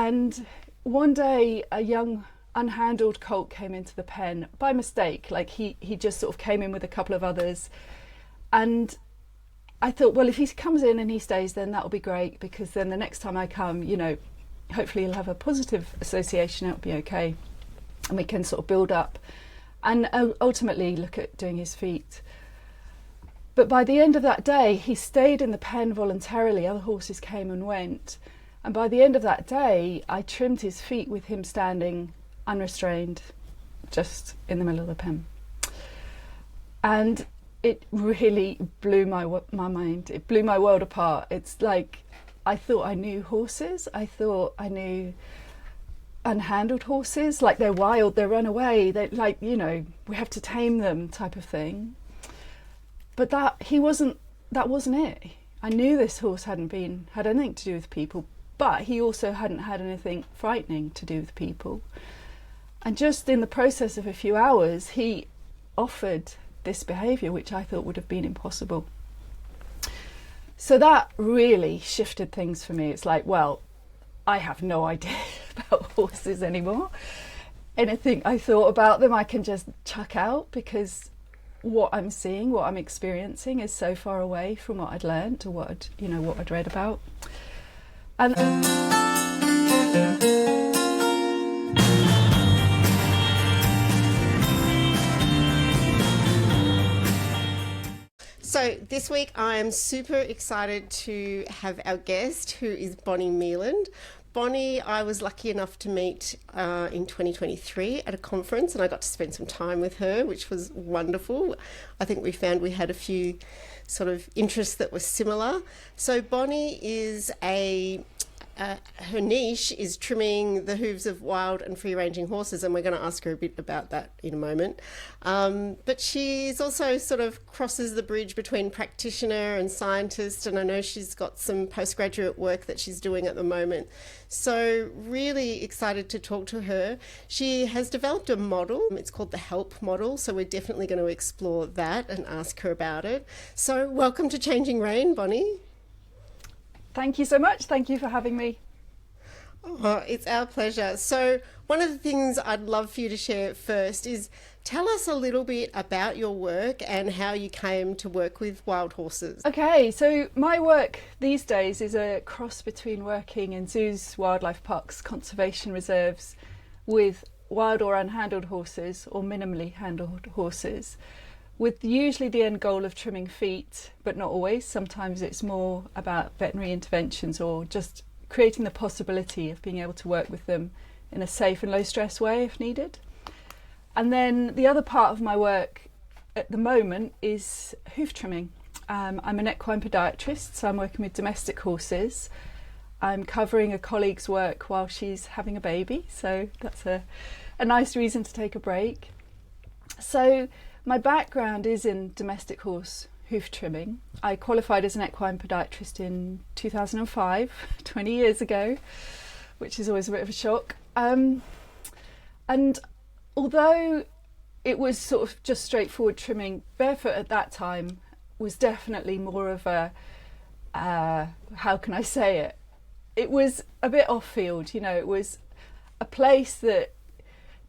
And one day a young unhandled colt came into the pen by mistake. Like he just sort of came in with a couple of others, and I thought, well, if he comes in and he stays, then that'll be great, because then the next time I come, hopefully he'll have a positive association, it'll be okay, and we can sort of build up and ultimately look at doing his feet. But by the end of that day, he stayed in the pen voluntarily. Other horses came and went, and by the end of that day I trimmed his feet with him standing unrestrained just in the middle of the pen. And it really blew my mind. It blew my world apart. It's like, I thought I knew horses. I thought I knew unhandled horses, like they're wild, they run away, they we have to tame them type of thing. But that wasn't it. I knew this horse had anything to do with people, but he also hadn't had anything frightening to do with people. And just in the process of a few hours, he offered this behaviour, which I thought would have been impossible. So that really shifted things for me. It's like, well, I have no idea about horses anymore. Anything I thought about them, I can just chuck out, because what I'm seeing, what I'm experiencing is so far away from what I'd learned or what I'd read about. And So this week I am super excited to have our guest, who is Bonny Mealand. Bonny, I was lucky enough to meet in 2023 at a conference, and I got to spend some time with her, which was wonderful. I think we found we had a few sort of interests that were similar. So Bonny is her niche is trimming the hooves of wild and free-ranging horses, and we're going to ask her a bit about that in a moment. But she's also sort of crosses the bridge between practitioner and scientist, and I know she's got some postgraduate work that she's doing at the moment. So really excited to talk to her. She has developed a model. It's called the HELP model, so we're definitely going to explore that and ask her about it. So welcome to Changing Rein, Bonny. thank you so much. Thank you for having me. Oh, it's our pleasure. So one of the things I'd love for you to share first is tell us a little bit about your work and how you came to work with wild horses. Okay, so my work these days is a cross between working in zoos, wildlife parks, conservation reserves with wild or unhandled horses, or minimally handled horses, with usually the end goal of trimming feet, but not always. Sometimes it's more about veterinary interventions or just creating the possibility of being able to work with them in a safe and low stress way if needed. And then the other part of my work at the moment is hoof trimming. I'm an equine podiatrist, so I'm working with domestic horses. I'm covering a colleague's work while she's having a baby, so that's a nice reason to take a break. So my background is in domestic horse hoof trimming. I qualified as an equine podiatrist in 2005, 20 years ago, which is always a bit of a shock. And although it was sort of just straightforward trimming, barefoot at that time was definitely more of a, how can I say it? It was a bit off field, it was a place that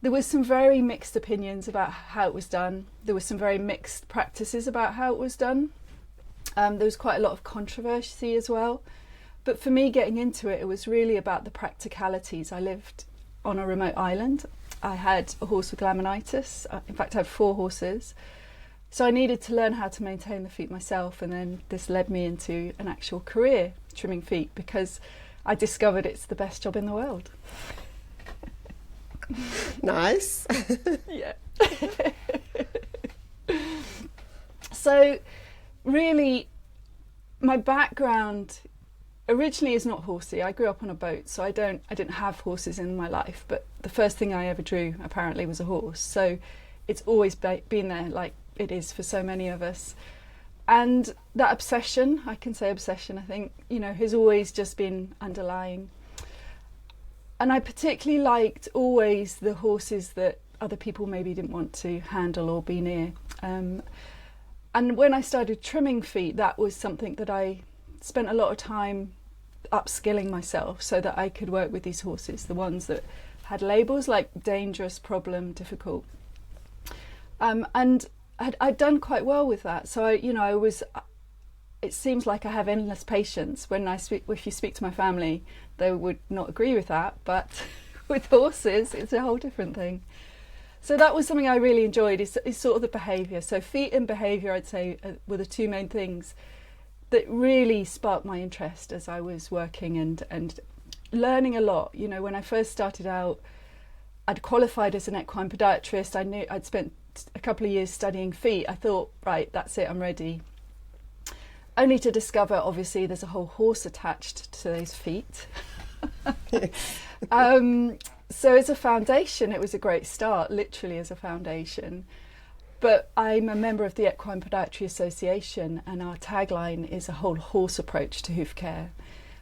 there was some very mixed opinions about how it was done. There was some very mixed practices about how it was done. There was quite a lot of controversy as well. But for me, getting into it, it was really about the practicalities. I lived on a remote island. I had a horse with laminitis. In fact, I had 4 horses. So I needed to learn how to maintain the feet myself. And then this led me into an actual career trimming feet, because I discovered it's the best job in the world. Nice. Yeah. So really, my background originally is not horsey. I grew up on a boat, so I didn't have horses in my life, but the first thing I ever drew apparently was a horse. So it's always been there, like it is for so many of us. And that obsession, I can say obsession, I think, has always just been underlying. And I particularly liked always the horses that other people maybe didn't want to handle or be near. And when I started trimming feet, that was something that I spent a lot of time upskilling myself so that I could work with these horses, the ones that had labels like dangerous, problem, difficult. And I'd done quite well with that. So it seems like I have endless patience when if you speak to my family, they would not agree with that, but with horses, it's a whole different thing. So that was something I really enjoyed, is sort of the behaviour. So feet and behaviour, I'd say, were the two main things that really sparked my interest as I was working and learning a lot. You know, when I first started out, I'd qualified as an equine podiatrist. I knew I'd spent a couple of years studying feet. I thought, right, that's it, I'm ready. Only to discover, obviously, there's a whole horse attached to those feet. So as a foundation, it was a great start, literally as a foundation. But I'm a member of the Equine Podiatry Association, and our tagline is a whole horse approach to hoof care,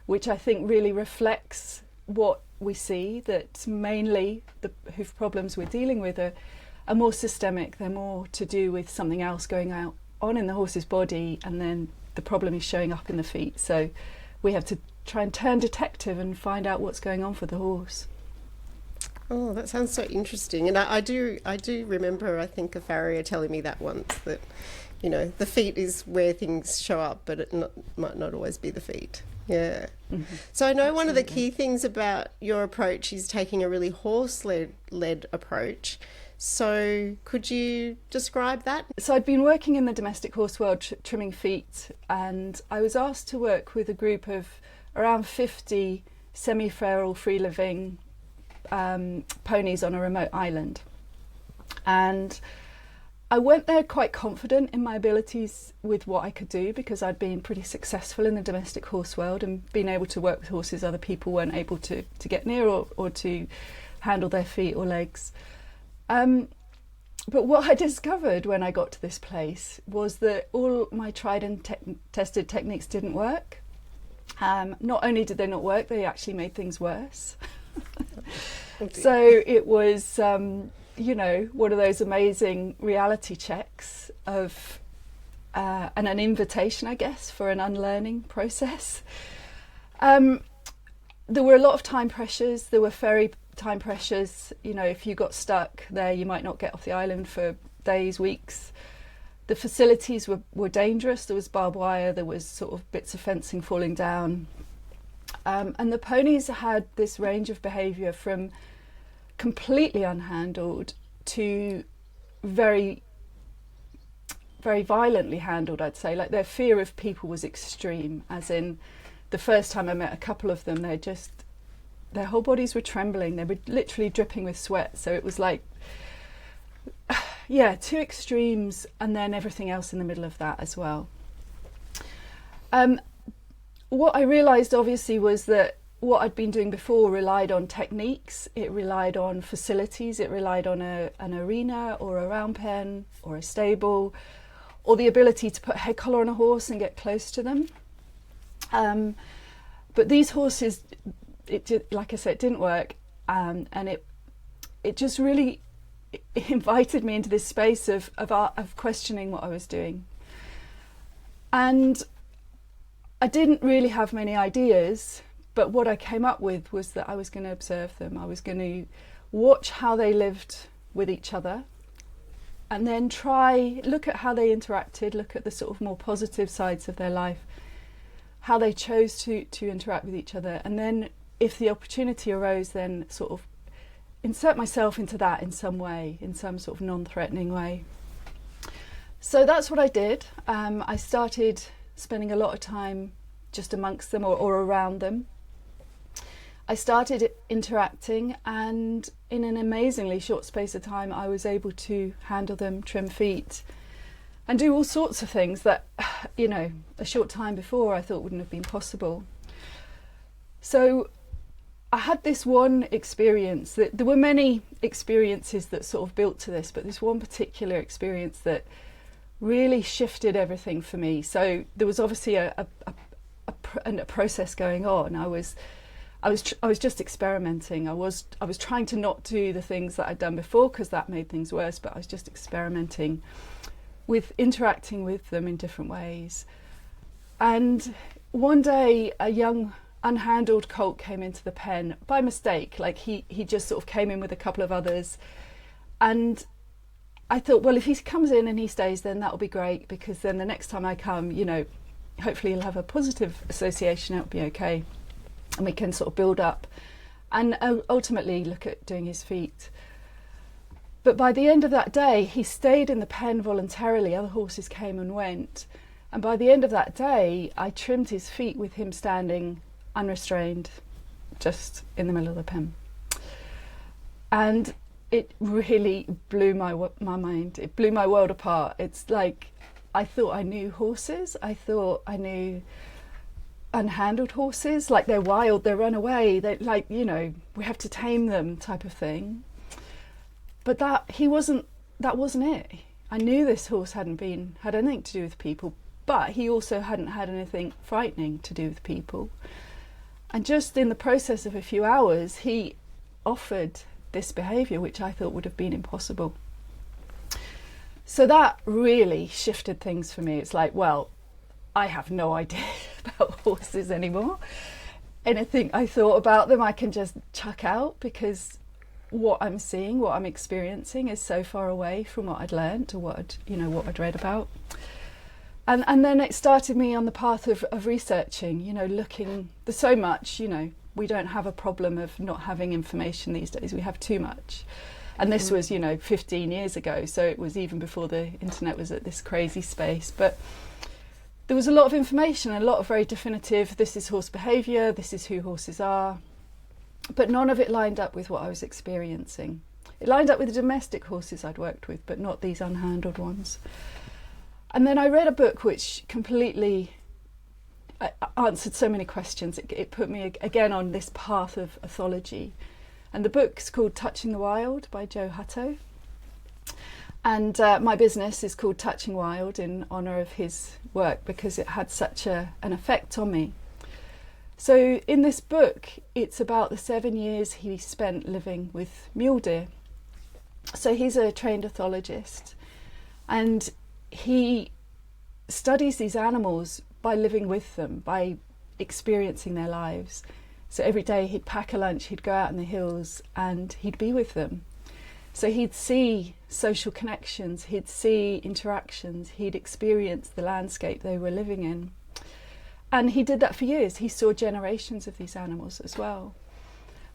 which I think really reflects what we see, that mainly the hoof problems we're dealing with are more systemic. They're more to do with something else going on in the horse's body, and then the problem is showing up in the feet. So we have to try and turn detective and find out what's going on for the horse. Oh, that sounds so interesting. And I do remember, I think, a farrier telling me that once, that, you know, the feet is where things show up, but it might not always be the feet. Yeah. Mm-hmm. So I know Absolutely. one of the key things about your approach is taking a really horse-led approach. So could you describe that? So I'd been working in the domestic horse world trimming feet, and I was asked to work with a group of around 50 semi-feral free-living ponies on a remote island. And I went there quite confident in my abilities with what I could do, because I'd been pretty successful in the domestic horse world and been able to work with horses other people weren't able to get near or to handle their feet or legs. But what I discovered when I got to this place was that all my tried and tested techniques didn't work. Not only did they not work, they actually made things worse. So it was, you know, one of those amazing reality checks of and an invitation, I guess, for an unlearning process. There were a lot of time pressures. There were ferry time pressures. You know, if you got stuck there, you might not get off the island for days, weeks. The facilities were dangerous. There was barbed wire. There was sort of bits of fencing falling down. And the ponies had this range of behaviour from completely unhandled to very, very violently handled, I'd say. Like, their fear of people was extreme, as in the first time I met a couple of them, their whole bodies were trembling. They were literally dripping with sweat. So it was like, yeah, two extremes, and then everything else in the middle of that as well. What I realised, obviously, was that what I'd been doing before relied on techniques, it relied on facilities, it relied on an arena or a round pen or a stable, or the ability to put head collar on a horse and get close to them. But these horses, like I said, it didn't work, and it just really invited me into this space of questioning what I was doing. And I didn't really have many ideas, but what I came up with was that I was going to observe them. I was going to watch how they lived with each other, and then look at how they interacted, look at the sort of more positive sides of their life, how they chose to interact with each other, and then if the opportunity arose, then sort of insert myself into that in some way, in some sort of non-threatening way. So that's what I did. I started spending a lot of time just amongst them or around them. I started interacting, and in an amazingly short space of time I was able to handle them, trim feet, and do all sorts of things that, you know, a short time before I thought wouldn't have been possible. So I had this one experience. There were many experiences that sort of built to this, but this one particular experience that really shifted everything for me. So there was obviously a process going on. I was just experimenting. I was trying to not do the things that I'd done before, because that made things worse, but I was just experimenting with interacting with them in different ways. And one day a young unhandled colt came into the pen by mistake. Like he just sort of came in with a couple of others, and I thought, well, if he comes in and he stays, then that'll be great, because then the next time I come, hopefully he'll have a positive association, it'll be okay, and we can sort of build up and ultimately look at doing his feet. But by the end of that day, he stayed in the pen voluntarily. Other horses came and went, and by the end of that day, I trimmed his feet with him standing unrestrained just in the middle of the pen. And it really blew my mind. It blew my world apart. It's like, I thought I knew horses. I thought I knew unhandled horses. Like, they're wild, they run away. They we have to tame them type of thing. But that wasn't it. I knew this horse had anything to do with people, but he also hadn't had anything frightening to do with people. And just in the process of a few hours, he offered this behaviour, which I thought would have been impossible. So that really shifted things for me. It's like, well, I have no idea about horses anymore. Anything I thought about them, I can just chuck out, because what I'm seeing, what I'm experiencing is so far away from what I'd learned or what I'd read about. And then it started me on the path of researching, looking. There's so much, we don't have a problem of not having information these days. We have too much. And this was, 15 years ago. So it was even before the internet was at this crazy space. But there was a lot of information, a lot of very definitive, this is horse behaviour, this is who horses are. But none of it lined up with what I was experiencing. It lined up with the domestic horses I'd worked with, but not these unhandled ones. And then I read a book which completely answered so many questions. It put me again on this path of ethology. And the book's called Touching the Wild by Joe Hutto. And my business is called Touching Wild in honour of his work, because it had such an effect on me. So in this book, it's about the 7 years he spent living with mule deer. So he's a trained ethologist, and he studies these animals by living with them, by experiencing their lives. So every day he'd pack a lunch, he'd go out in the hills and he'd be with them. So he'd see social connections, he'd see interactions, he'd experience the landscape they were living in. And he did that for years. He saw generations of these animals as well.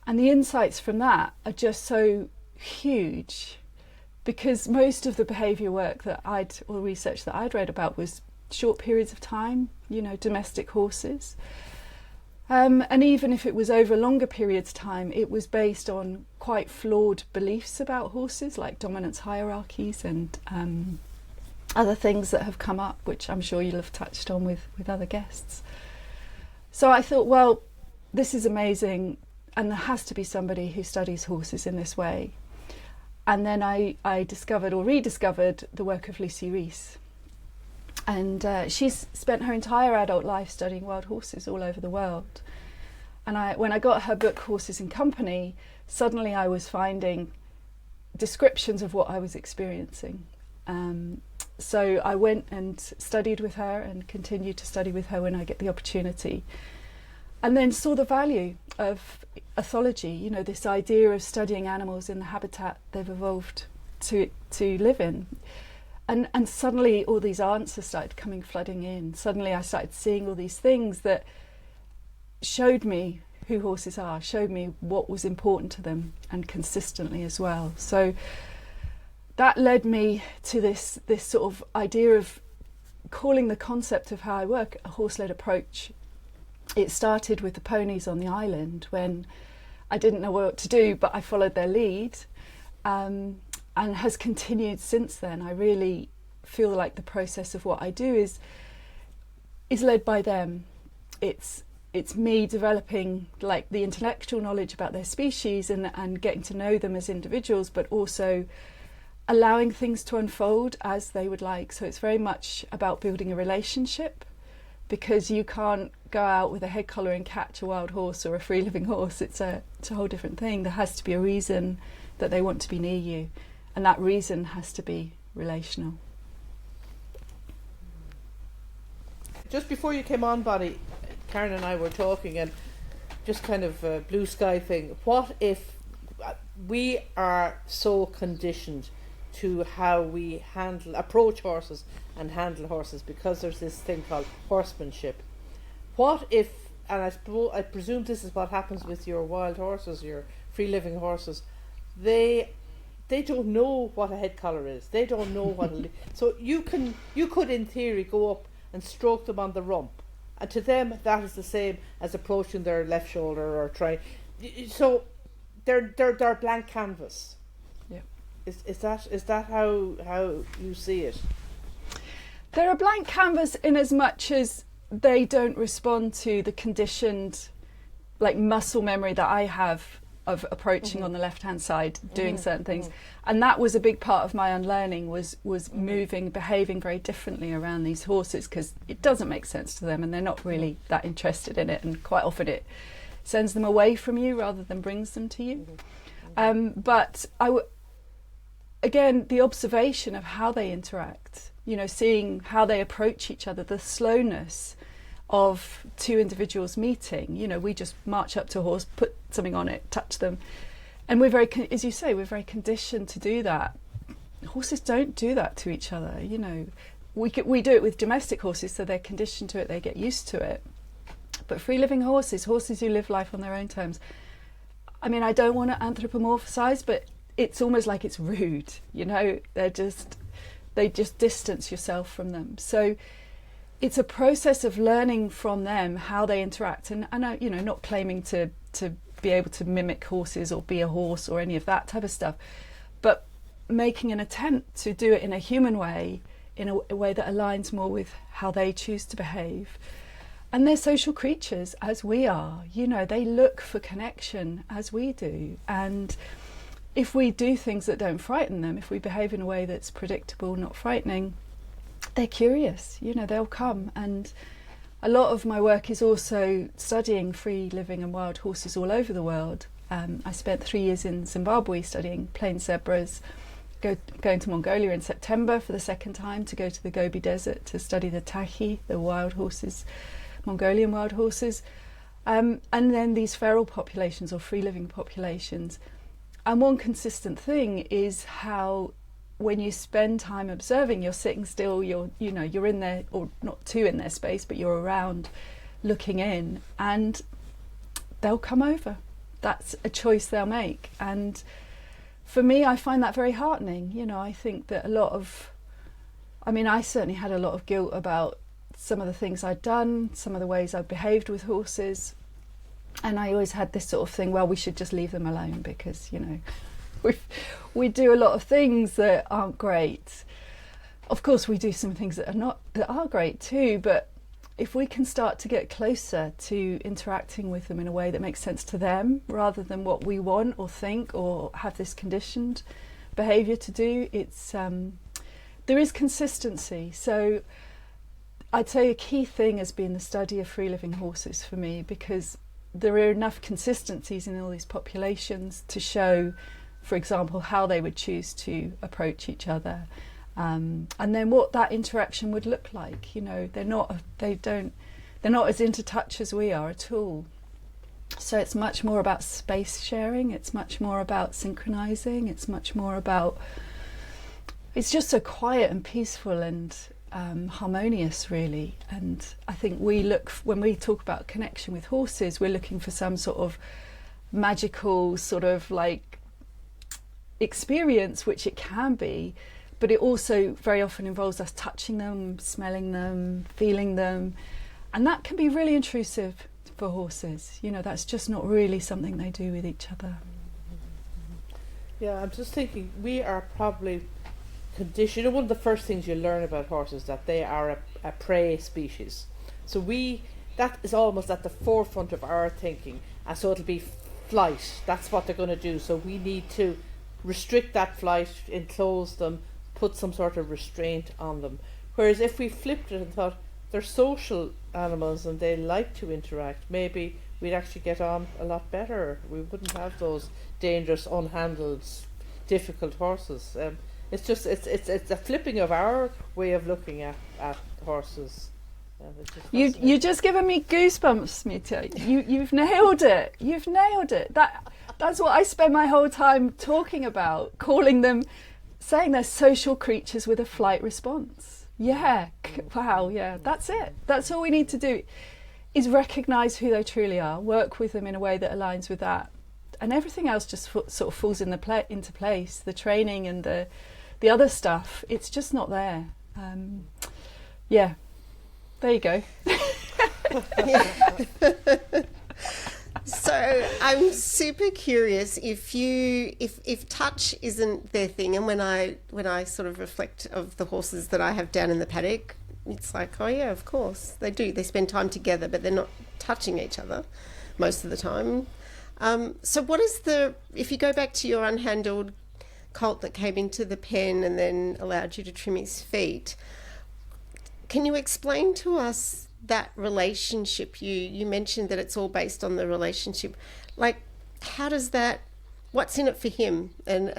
And the insights from that are just so huge, because most of the behaviour work or research that I'd read about was short periods of time, domestic horses. And even if it was over longer periods of time, it was based on quite flawed beliefs about horses, like dominance hierarchies and other things that have come up, which I'm sure you'll have touched on with other guests. So I thought, well, this is amazing, and there has to be somebody who studies horses in this way. And then I discovered or rediscovered the work of Lucy Rees. And she's spent her entire adult life studying wild horses all over the world. And when I got her book, Horses and Company, suddenly I was finding descriptions of what I was experiencing. So I went and studied with her and continue to study with her when I get the opportunity. And then saw the value of ethology, this idea of studying animals in the habitat they've evolved to live in. And suddenly all these answers started flooding in. Suddenly I started seeing all these things that showed me who horses are, showed me what was important to them, and consistently as well. So that led me to this sort of idea of calling the concept of how I work a horse-led approach. It started with the ponies on the island when I didn't know what to do, but I followed their lead, and has continued since then. I really feel like the process of what I do is led by them. It's me developing like the intellectual knowledge about their species and getting to know them as individuals, but also allowing things to unfold as they would like. So it's very much about building a relationship, because you can't go out with a head collar and catch a wild horse or a free living horse. It's a whole different thing. There has to be a reason that they want to be near you, and that reason has to be relational. Just before you came on, Bonny, Karen and I were talking, and just kind of a blue sky thing. What if we are so conditioned to how we approach horses and handle horses, because there's this thing called horsemanship? What if, and I presume this is what happens with your wild horses, your free living horses, they don't know what a head collar is. They don't know what so you could in theory go up and stroke them on the rump, and to them that is the same as approaching their left shoulder or trying. So they're blank canvas. Yeah. Is that how you see it? They're a blank canvas in as much as they don't respond to the conditioned, like, muscle memory that I have of approaching on the left-hand side, doing certain things. And that was a big part of my unlearning, was moving, behaving very differently around these horses, because it doesn't make sense to them and they're not really that interested in it, and quite often it sends them away from you rather than brings them to you. But again, the observation of how they interact, you know, seeing how they approach each other, the slowness of two individuals meeting. You know, we just march up to a horse, put something on it, touch them, and we're very, as you say, we're very conditioned to do that. Horses don't do that to each other. You know, we do it with domestic horses, so they're conditioned to it, they get used to it. But free living horses who live life on their own terms, I mean, I don't want to anthropomorphise, but it's almost like it's rude, you know. They just distance yourself from them. So it's a process of learning from them how they interact, and you know, not claiming to be able to mimic horses or be a horse or any of that type of stuff, but making an attempt to do it in a human way, in a way that aligns more with how they choose to behave. And they're social creatures, as we are. You know, they look for connection as we do. And if we do things that don't frighten them, if we behave in a way that's predictable, not frightening, they're curious. You know, they'll come. And a lot of my work is also studying free living and wild horses all over the world. I spent 3 years in Zimbabwe studying plain zebras, going to Mongolia in September for the second time to go to the Gobi Desert to study the tahi, the wild horses, Mongolian wild horses, and then these feral populations or free living populations. And one consistent thing is how, when you spend time observing, you're sitting still, you're in there, or not too in their space, but you're around looking in, and they'll come over. That's a choice they'll make. And for me, I find that very heartening. You know, I think that I certainly had a lot of guilt about some of the things I'd done, some of the ways I'd behaved with horses. And I always had this sort of thing, well, we should just leave them alone because, you know, we do a lot of things that aren't great. Of course, we do some things that are great too, but if we can start to get closer to interacting with them in a way that makes sense to them, rather than what we want or think or have this conditioned behaviour to do, there is consistency. So I'd say a key thing has been the study of free living horses for me, because there are enough consistencies in all these populations to show, for example, how they would choose to approach each other, and then what that interaction would look like. You know, they're not as into touch as we are at all. So it's much more about space sharing. It's much more about synchronizing. It's much more about. It's just so quiet and peaceful and harmonious, really. And I think when we talk about connection with horses, we're looking for some sort of magical sort of like experience, which it can be, but it also very often involves us touching them, smelling them, feeling them, and that can be really intrusive for horses. You know, that's just not really something they do with each other. Yeah, I'm just thinking, we are probably conditioned. One of the first things you learn about horses is that they are a prey species. So that is almost at the forefront of our thinking, and so it'll be flight. That's what they're going to do. So we need to restrict that flight, enclose them, put some sort of restraint on them. Whereas if we flipped it and thought they're social animals and they like to interact, maybe we'd actually get on a lot better. We wouldn't have those dangerous, unhandled, difficult horses. It's a flipping of our way of looking at horses. You've just given me goosebumps, Mita. You've nailed it. You've nailed it. That's what I spend my whole time talking about, calling them, saying they're social creatures with a flight response. Yeah, wow, yeah, that's it. That's all we need to do, is recognise who they truly are, work with them in a way that aligns with that, and everything else just sort of falls into place. The training and the other stuff, it's just not there. Yeah, there you go. So I'm super curious if touch isn't their thing, and when I sort of reflect of the horses that I have down in the paddock, it's like, oh yeah, of course they do. They spend time together, but they're not touching each other most of the time. So what is if you go back to your unhandled colt that came into the pen and then allowed you to trim his feet, can you explain to us that relationship? You mentioned that it's all based on the relationship. Like, how does that? What's in it for him? And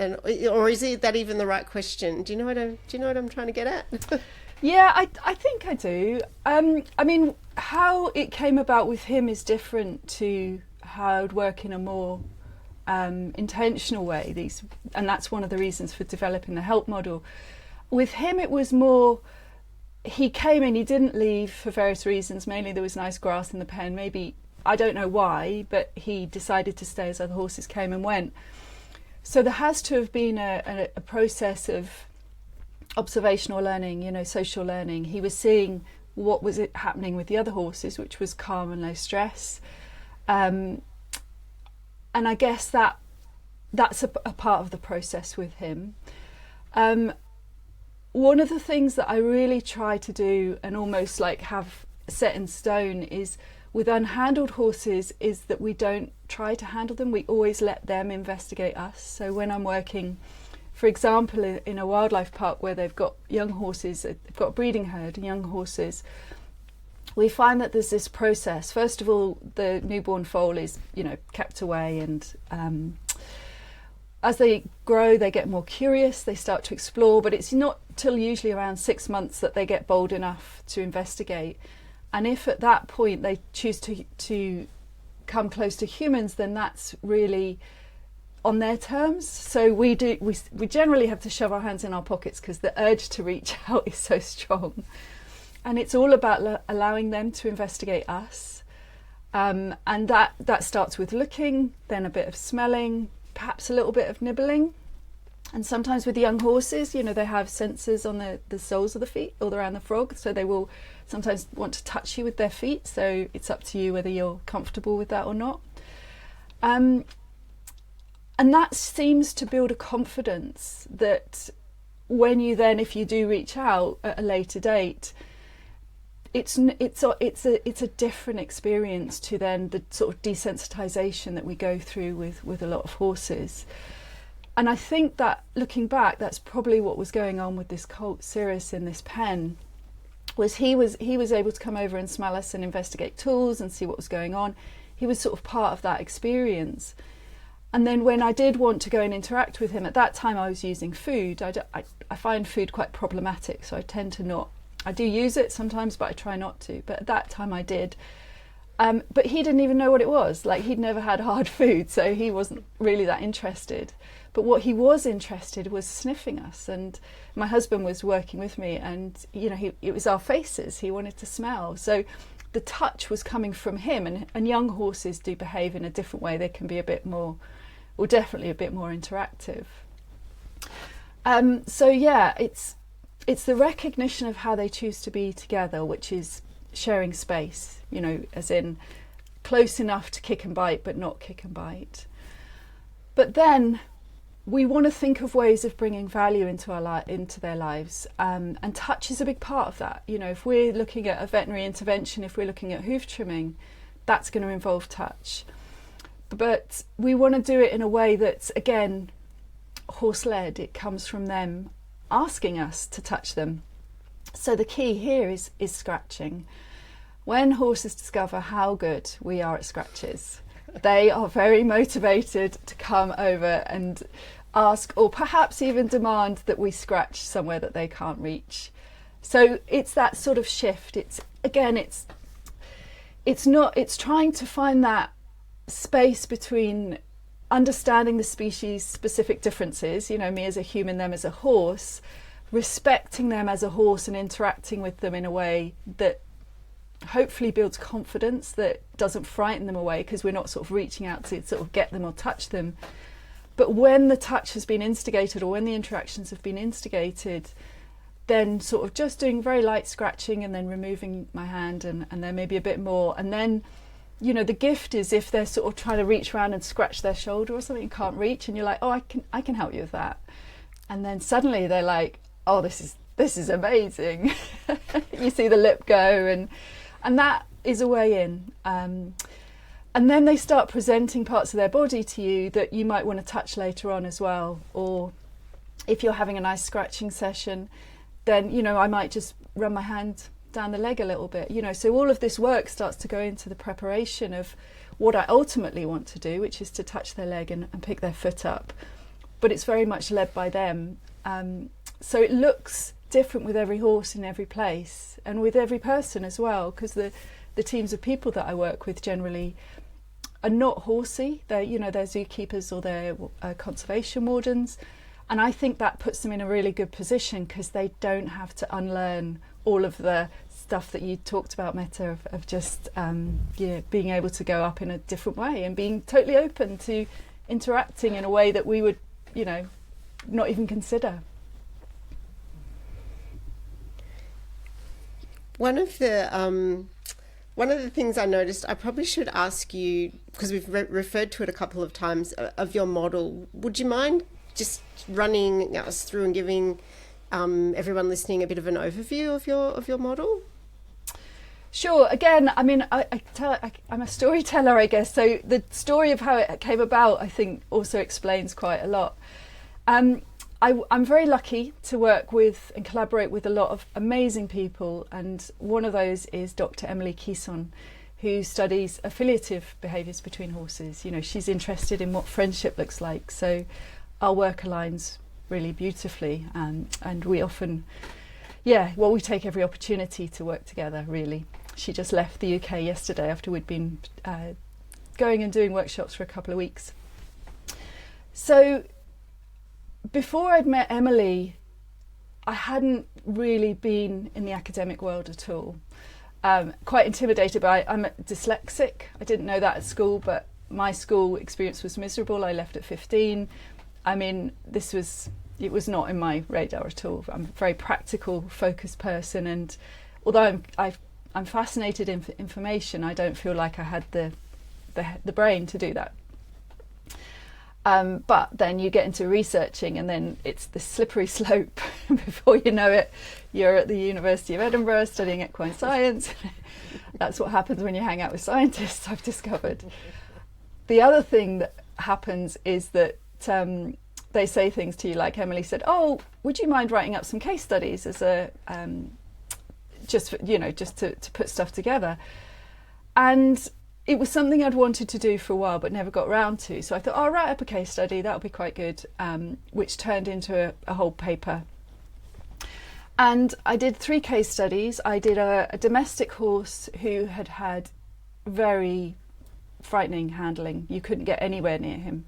or is that even the right question? Do you know what I'm trying to get at? Yeah, I think I do. I mean, how it came about with him is different to how I'd work in a more intentional way. And that's one of the reasons for developing the help model. With him, it was more. He came in, he didn't leave for various reasons. Mainly there was nice grass in the pen. Maybe, I don't know why, but he decided to stay as other horses came and went. So there has to have been a process of observational learning, social learning. He was seeing what was happening with the other horses, which was calm and low stress. And I guess that's a part of the process with him. One of the things that I really try to do and almost like have set in stone is with unhandled horses is that we don't try to handle them. We always let them investigate us. So when I'm working, for example, in a wildlife park where they've got young horses, they've got a breeding herd and young horses, we find that there's this process. First of all, the newborn foal is, kept away, and as they grow, they get more curious, they start to explore, but it's not till usually around 6 months that they get bold enough to investigate. And if at that point they choose to come close to humans, then that's really on their terms. So we generally have to shove our hands in our pockets because the urge to reach out is so strong. And it's all about allowing them to investigate us. And that starts with looking, then a bit of smelling, perhaps a little bit of nibbling. And sometimes with the young horses, they have sensors on the soles of the feet all around the frog, so they will sometimes want to touch you with their feet, so it's up to you whether you're comfortable with that or not. And that seems to build a confidence that when you then, if you do reach out at a later date, it's a different experience to then the sort of desensitization that we go through with a lot of horses. And I think that looking back, that's probably what was going on with this colt Cirrus in this pen. Was he was able to come over and smell us and investigate tools and see what was going on. He was sort of part of that experience. And then when I did want to go and interact with him, at that time I was using food. I find food quite problematic, so I tend to not. I do use it sometimes, but I try not to. But at that time I did. But he didn't even know what it was. Like, he'd never had hard food, so he wasn't really that interested. But what he was interested was sniffing us. And my husband was working with me, and it was our faces he wanted to smell. So the touch was coming from him. And young horses do behave in a different way. They can be a bit more, or definitely a bit more interactive. So yeah, it's the recognition of how they choose to be together, which is sharing space, as in close enough to kick and bite, but not kick and bite. But then we want to think of ways of bringing value into their lives, and touch is a big part of that. If we're looking at a veterinary intervention, if we're looking at hoof trimming, that's going to involve touch. But we want to do it in a way that's, again, horse-led. It comes from them asking us to touch them. So the key here is scratching. When horses discover how good we are at scratches, they are very motivated to come over and ask, or perhaps even demand, that we scratch somewhere that they can't reach. So it's that sort of shift. It's again, it's trying to find that space between understanding the species specific differences, you know, me as a human, them as a horse, respecting them as a horse and interacting with them in a way that hopefully builds confidence, that doesn't frighten them away because we're not sort of reaching out to sort of get them or touch them. But when the touch has been instigated, or when the interactions have been instigated, then sort of just doing very light scratching and then removing my hand and then maybe a bit more. And then, you know, the gift is if they're sort of trying to reach around and scratch their shoulder or something, you can't reach, and you're like, oh, I can help you with that. And then suddenly they're like, oh, this is amazing. You see the lip go, and that is a way in. And then they start presenting parts of their body to you that you might want to touch later on as well. Or if you're having a nice scratching session, then, you know, I might just run my hand down the leg a little bit, you know. So all of this work starts to go into the preparation of what I ultimately want to do, which is to touch their leg and pick their foot up. But it's very much led by them. So it looks different with every horse in every place, and with every person as well, because the teams of people that I work with generally are not horsey. They're zookeepers or they're conservation wardens. And I think that puts them in a really good position because they don't have to unlearn all of the stuff that you talked about, Meta, of just being able to go up in a different way and being totally open to interacting in a way that we would, you know, not even consider. One of the things I noticed, I probably should ask you, because we've referred to it a couple of times, of your model. Would you mind just running us through and giving everyone listening a bit of an overview of your model? Sure. Again, I mean, I'm a storyteller, I guess. So the story of how it came about, I think, also explains quite a lot. I'm very lucky to work with and collaborate with a lot of amazing people, and one of those is Dr. Emily Keeson, who studies affiliative behaviours between horses. You know, she's interested in what friendship looks like, so our work aligns really beautifully, and we often, we take every opportunity to work together, really. She just left the UK yesterday after we'd been going and doing workshops for a couple of weeks. So before I'd met Emily, I hadn't really been in the academic world at all. Quite intimidated by, I'm dyslexic. I didn't know that at school, but my school experience was miserable. I left at 15. I mean, it was not in my radar at all. I'm a very practical, focused person, and although I'm fascinated in information, I don't feel like I had the brain to do that. But then you get into researching, and then it's the slippery slope. Before you know it, you're at the University of Edinburgh studying equine science. That's what happens when you hang out with scientists, I've discovered. The other thing that happens is that they say things to you like Emily said, oh, would you mind writing up some case studies as a just to put stuff together? And it was something I'd wanted to do for a while but never got round to. So I thought, I'll write up a case study, that'll be quite good, which turned into a whole paper. And I did 3 case studies. I did a domestic horse who had very frightening handling. You couldn't get anywhere near him.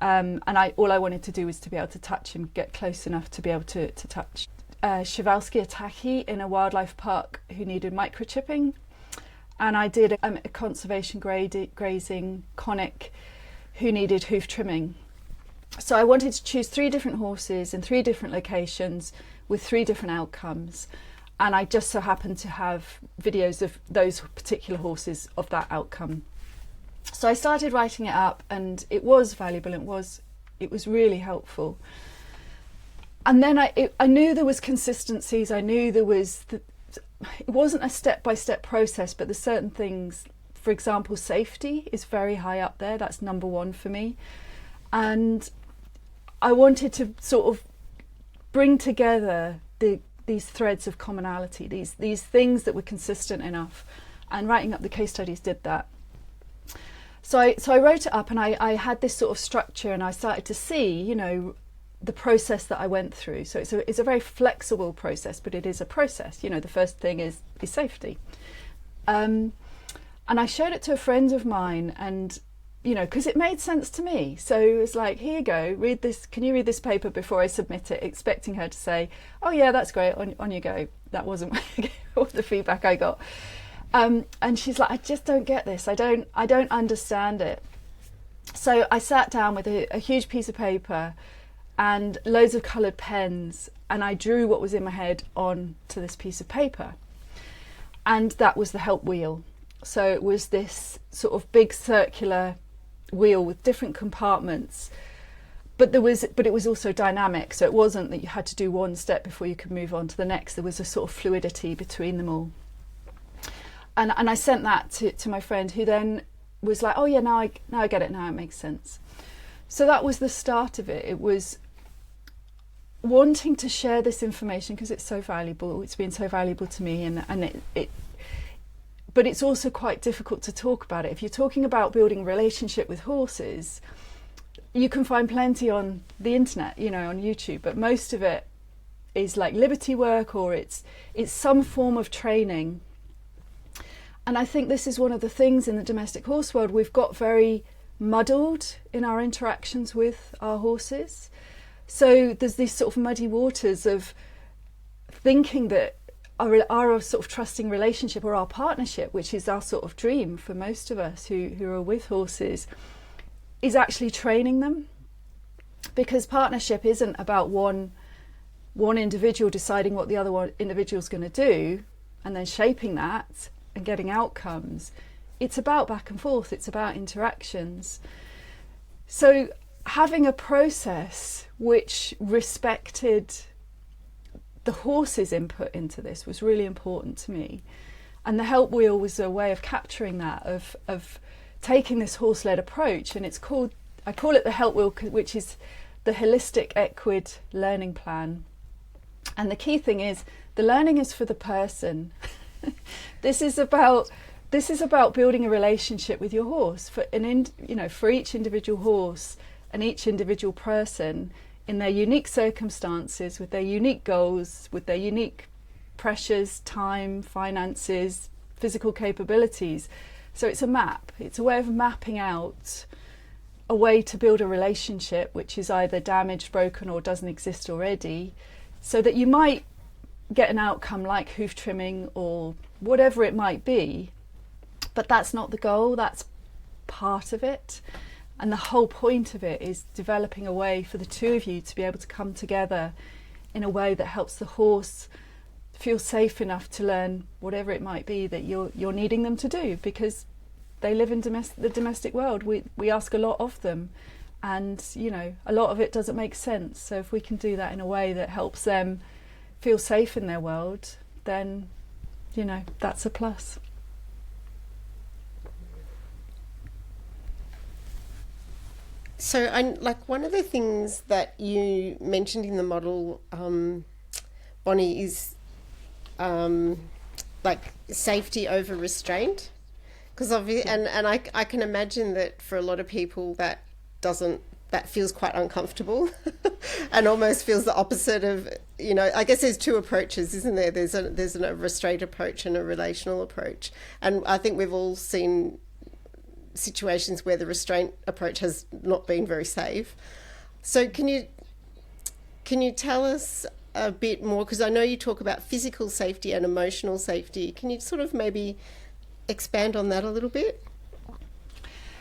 And all I wanted to do was to be able to touch him, get close enough to be able to touch. Przewalski Ataki in a wildlife park who needed microchipping. And I did a conservation grazing conic who needed hoof trimming. So I wanted to choose 3 different horses in 3 different locations with 3 different outcomes. And I just so happened to have videos of those particular horses of that outcome. So I started writing it up, and it was valuable. It was really helpful. And then I knew there was consistencies. I knew there was it wasn't a step-by-step process, but there's certain things. For example, safety is very high up there. That's number 1 for me. And I wanted to sort of bring together these threads of commonality, these things that were consistent enough. And writing up the case studies did that. So I wrote it up, and I had this sort of structure, and I started to see, you know, the process that I went through. So it's a very flexible process, but it is a process. You know, the first thing is safety. And I showed it to a friend of mine, and you know, because it made sense to me. So it was like, here you go, read this. Can you read this paper before I submit it? Expecting her to say, oh yeah, that's great, on you go. That wasn't what the feedback I got. And she's like, I just don't get this. I don't understand it. So I sat down with a huge piece of paper and loads of coloured pens, and I drew what was in my head onto this piece of paper. And that was the help wheel. So it was this sort of big circular wheel with different compartments, but it was also dynamic. So it wasn't that you had to do one step before you could move on to the next. There was a sort of fluidity between them all. And I sent that to my friend, who then was like, oh yeah, now I get it, now it makes sense. So that was the start of it. It was wanting to share this information because it's so valuable. It's been so valuable to me, and it but it's also quite difficult to talk about it. If you're talking about building a relationship with horses, you can find plenty on the internet, you know, on YouTube, but most of it is like liberty work, or it's some form of training. And I think this is one of the things in the domestic horse world. We've got very muddled in our interactions with our horses. So there's these sort of muddy waters of thinking that our sort of trusting relationship, or our partnership, which is our sort of dream for most of us who are with horses, is actually training them. Because partnership isn't about one individual deciding what the other one individual is going to do and then shaping that and getting outcomes. It's about back and forth. It's about interactions. So having a process which respected the horse's input into this was really important to me. And the help wheel was a way of capturing that, of taking this horse-led approach. And I call it the help wheel, which is the holistic equid learning plan. And the key thing is, the learning is for the person. This is about building a relationship with your horse for each individual horse and each individual person in their unique circumstances, with their unique goals, with their unique pressures, time, finances, physical capabilities. So it's a map. It's a way of mapping out a way to build a relationship which is either damaged, broken, or doesn't exist already, so that you might get an outcome like hoof trimming or whatever it might be, but that's not the goal. That's part of it. And the whole point of it is developing a way for the two of you to be able to come together in a way that helps the horse feel safe enough to learn whatever it might be that you're needing them to do, because they live in the domestic world. We ask a lot of them, and you know, a lot of it doesn't make sense. So if we can do that in a way that helps them feel safe in their world, then you know, that's a plus. So, one of the things that you mentioned in the model, Bonnie, is safety over restraint, because obviously, and I can imagine that for a lot of people that feels quite uncomfortable, and almost feels the opposite of, you know, I guess there's two approaches, isn't there? There's a restraint approach and a relational approach, and I think we've all seen situations where the restraint approach has not been very safe. So can you tell us a bit more, because I know you talk about physical safety and emotional safety. Can you sort of maybe expand on that a little bit?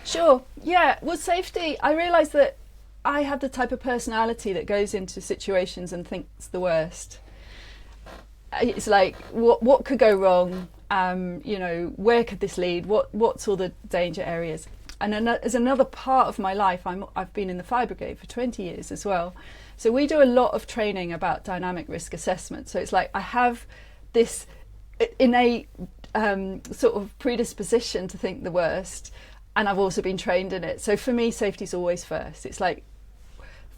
Sure. Yeah. Well, safety, I realise that I have the type of personality that goes into situations and thinks the worst. It's like, what could go wrong? You know, where could this lead? What's all the danger areas? And as another part of my life, I've been in the fire brigade for 20 years as well. So we do a lot of training about dynamic risk assessment. So it's like I have this innate sort of predisposition to think the worst, and I've also been trained in it. So for me, safety is always first. It's like,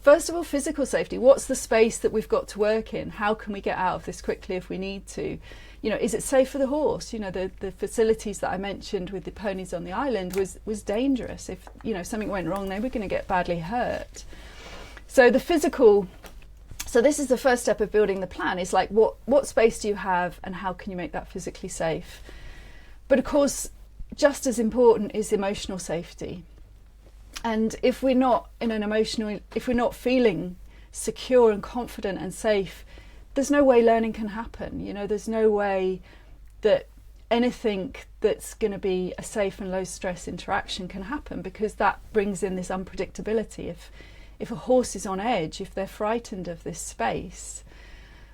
first of all, physical safety. What's the space that we've got to work in? How can we get out of this quickly if we need to? You know, is it safe for the horse? You know, the facilities that I mentioned with the ponies on the island was dangerous. If, you know, something went wrong, they were going to get badly hurt. So the physical, so this is the first step of building the plan. It's like, what space do you have and how can you make that physically safe? But of course, just as important is emotional safety. And if we're not if we're not feeling secure and confident and safe, there's no way learning can happen. You know, there's no way that anything that's going to be a safe and low stress interaction can happen, because that brings in this unpredictability. If a horse is on edge, if they're frightened of this space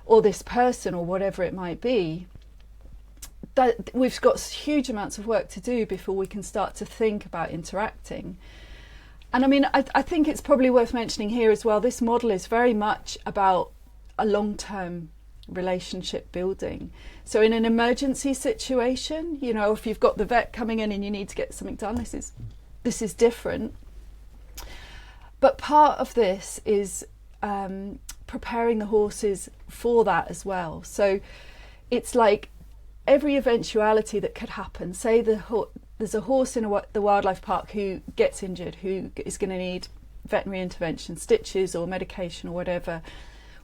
or this person or whatever it might be, that we've got huge amounts of work to do before we can start to think about interacting. And I mean, I think it's probably worth mentioning here as well, this model is very much about a long-term relationship building. So in an emergency situation, you know, if you've got the vet coming in and you need to get something done, this is different. But part of this is preparing the horses for that as well. So it's like every eventuality that could happen. Say there's a horse in the wildlife park who gets injured, who is going to need veterinary intervention, stitches or medication or whatever.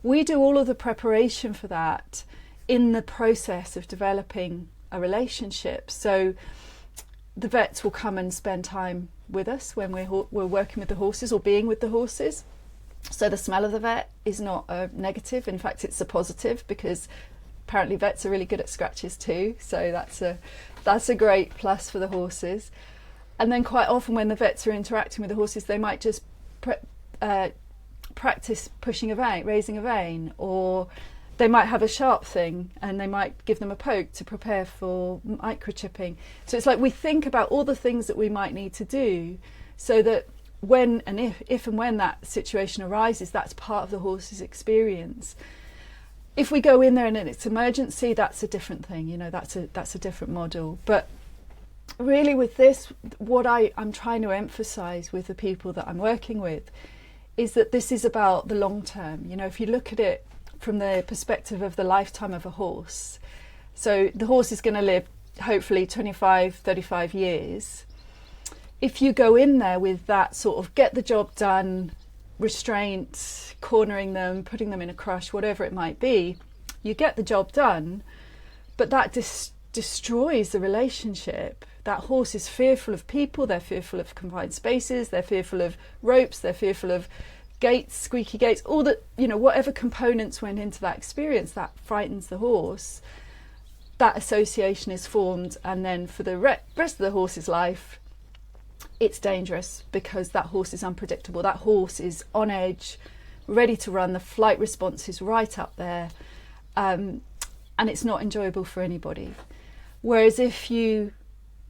We do all of the preparation for that in the process of developing a relationship. So the vets will come and spend time with us when we're working with the horses or being with the horses. So the smell of the vet is not a negative. In fact, it's a positive, because apparently vets are really good at scratches too. So that's a great plus for the horses. And then quite often when the vets are interacting with the horses, they might just practice pushing a vein, raising a vein, or they might have a sharp thing and they might give them a poke to prepare for microchipping. So it's like we think about all the things that we might need to do so that when and if and when that situation arises, that's part of the horse's experience. If we go in there and it's emergency, that's a different thing, you know, that's a different model. But really with this, what I'm trying to emphasize with the people that I'm working with is that this is about the long term. You know, if you look at it from the perspective of the lifetime of a horse, so the horse is going to live hopefully 25, 35 years. If you go in there with that sort of get the job done, restraint, cornering them, putting them in a crush, whatever it might be, you get the job done, but that destroys the relationship. That horse is fearful of people, they're fearful of confined spaces, they're fearful of ropes, they're fearful of gates, squeaky gates, all that, you know, whatever components went into that experience that frightens the horse. That association is formed, and then for the rest of the horse's life, it's dangerous because that horse is unpredictable. That horse is on edge, ready to run. The flight response is right up there, and it's not enjoyable for anybody. Whereas if you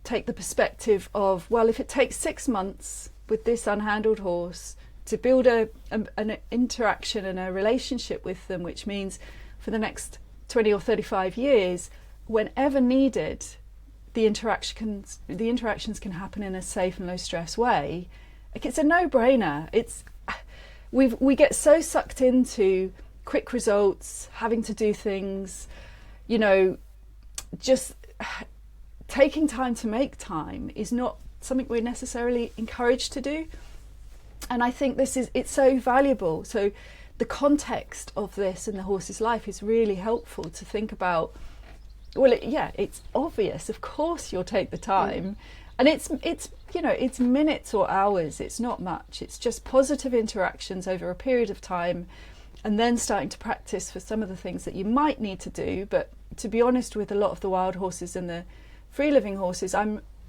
take the perspective of, well, if it takes 6 months with this unhandled horse to build an interaction and a relationship with them, which means for the next 20 or 35 years, whenever needed, the interactions can happen in a safe and low stress way. Like, it's a no-brainer. We get so sucked into quick results, having to do things, you know, just taking time to make time is not something we're necessarily encouraged to do. And I think it's so valuable. So the context of this in the horse's life is really helpful to think about. Well, it's obvious. Of course, you'll take the time, and it's minutes or hours. It's not much. It's just positive interactions over a period of time, and then starting to practice for some of the things that you might need to do. But to be honest, with a lot of the wild horses and the free living horses, I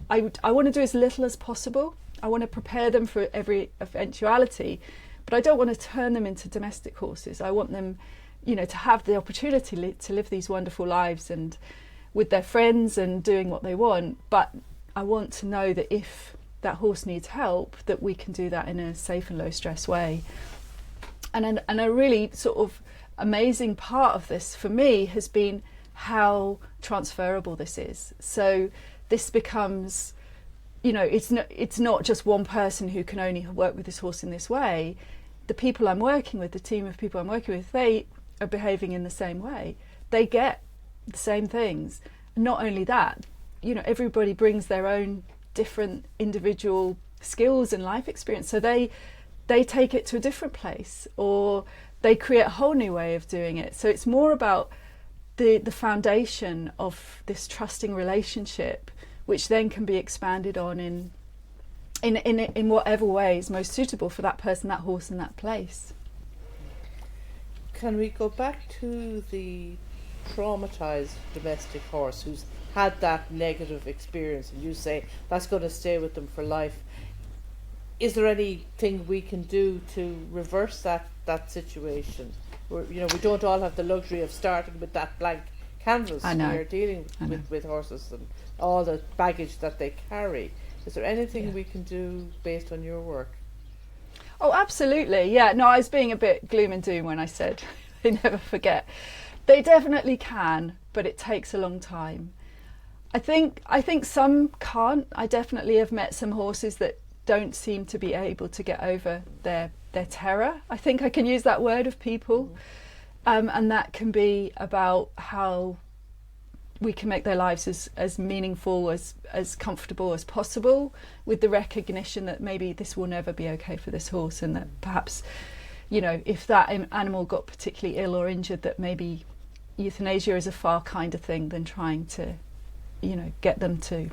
want to do as little as possible. I want to prepare them for every eventuality, but I don't want to turn them into domestic horses. I want them, you know, to have the opportunity to live these wonderful lives and with their friends and doing what they want. But I want to know that if that horse needs help, that we can do that in a safe and low stress way. And a really sort of amazing part of this for me has been how transferable this is. So this becomes, you know, it's not just one person who can only work with this horse in this way. The people I'm working with, the team of people I'm working with, they are behaving in the same way. They get the same things. Not only that, you know, everybody brings their own different individual skills and life experience. So they they take it to a different place, or they create a whole new way of doing it. So it's more about the foundation of this trusting relationship, which then can be expanded on in whatever way is most suitable for that person, that horse, and that place. Can we go back to the traumatized domestic horse who's had that negative experience, and you say that's going to stay with them for life? Is there anything we can do to reverse that situation? We don't all have the luxury of starting with that blank canvas. I know. We're dealing with horses and all the baggage that they carry. Is there anything we can do based on your work? Oh, absolutely. Yeah, no, I was being a bit gloom and doom when I said they never forget. They definitely can, but it takes a long time. I think some can't. I definitely have met some horses that don't seem to be able to get over their terror. I think I can use that word of people. And that can be about how we can make their lives as meaningful, as comfortable as possible, with the recognition that maybe this will never be okay for this horse, and that perhaps, if that animal got particularly ill or injured, that maybe euthanasia is a far kinder thing than trying to, get them to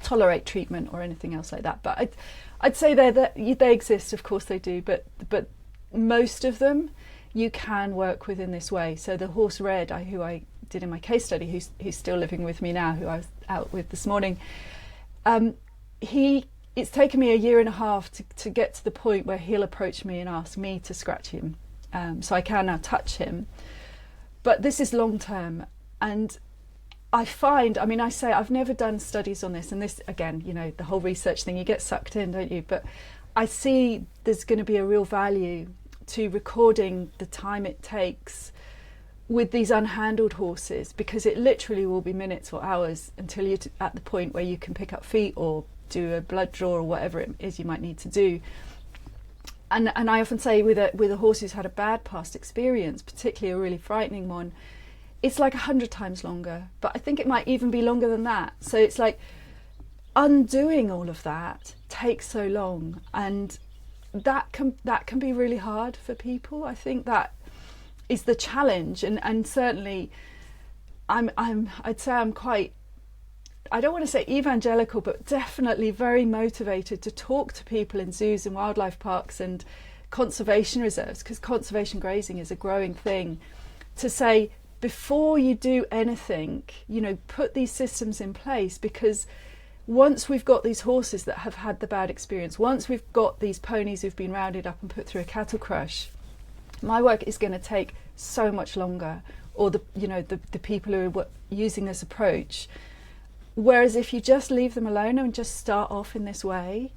tolerate treatment or anything else like that. But I'd say they exist, of course they do, but most of them you can work with in this way. So the horse Red, who I did in my case study, who's still living with me now, who I was out with this morning, it's taken me 1.5 years to get to the point where he'll approach me and ask me to scratch him, so I can now touch him. But this is long term, and I find, I say I've never done studies on this, and this again, the whole research thing, you get sucked in, don't you? But I see there's going to be a real value to recording the time it takes with these unhandled horses, because it literally will be minutes or hours until you're at the point where you can pick up feet or do a blood draw or whatever it is you might need to do. And I often say with a horse who's had a bad past experience, particularly a really frightening one, it's like 100 times longer, but I think it might even be longer than that. So it's like undoing all of that takes so long, and that can be really hard for people. I think that is the challenge, and certainly I'd say I'm quite, I don't want to say evangelical, but definitely very motivated to talk to people in zoos and wildlife parks and conservation reserves, because conservation grazing is a growing thing, to say, before you do anything, put these systems in place, because once we've got these horses that have had the bad experience, once we've got these ponies who've been rounded up and put through a cattle crush, my work is going to take so much longer, or the people who are using this approach. Whereas if you just leave them alone and just start off in this way,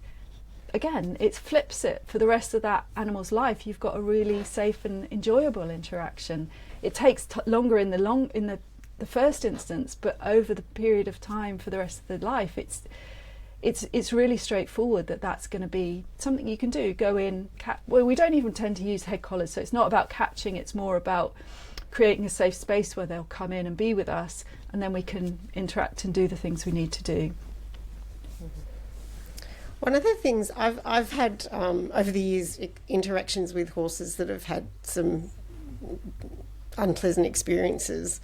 again, it flips it for the rest of that animal's life. You've got a really safe and enjoyable interaction. It takes longer in the first instance, but over the period of time for the rest of the life, it's really straightforward that's going to be something you can do. Go in, we don't even tend to use head collars, so it's not about catching, it's more about creating a safe space where they'll come in and be with us, and then we can interact and do the things we need to do. One of the things I've had over the years, interactions with horses that have had some unpleasant experiences,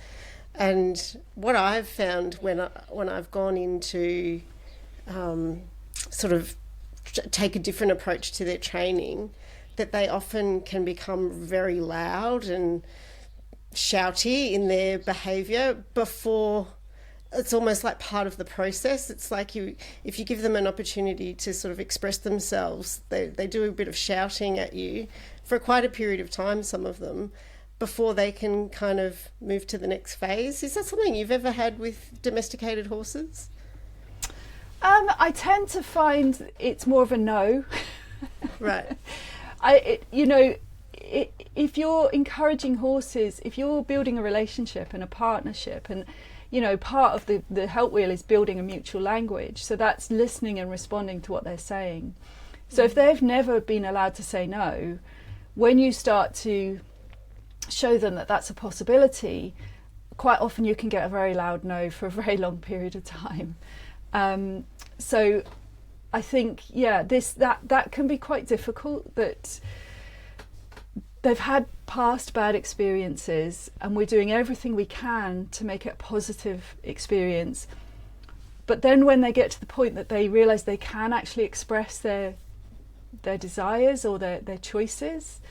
and what I've found when I've gone into sort of take a different approach to their training, that they often can become very loud and shouty in their behaviour before. It's almost like part of the process. It's like if you give them an opportunity to sort of express themselves, they do a bit of shouting at you for quite a period of time, some of them, before they can kind of move to the next phase. Is that something you've ever had with domesticated horses? I tend to find it's more of a no. Right. If you're encouraging horses, if you're building a relationship and a partnership, and part of the help wheel is building a mutual language, so that's listening and responding to what they're saying. So if they've never been allowed to say no, when you start to show them that that's a possibility, quite often you can get a very loud no for a very long period of time. So I think, yeah, that can be quite difficult, that they've had past bad experiences and we're doing everything we can to make it a positive experience. But then when they get to the point that they realise they can actually express their desires or their choices,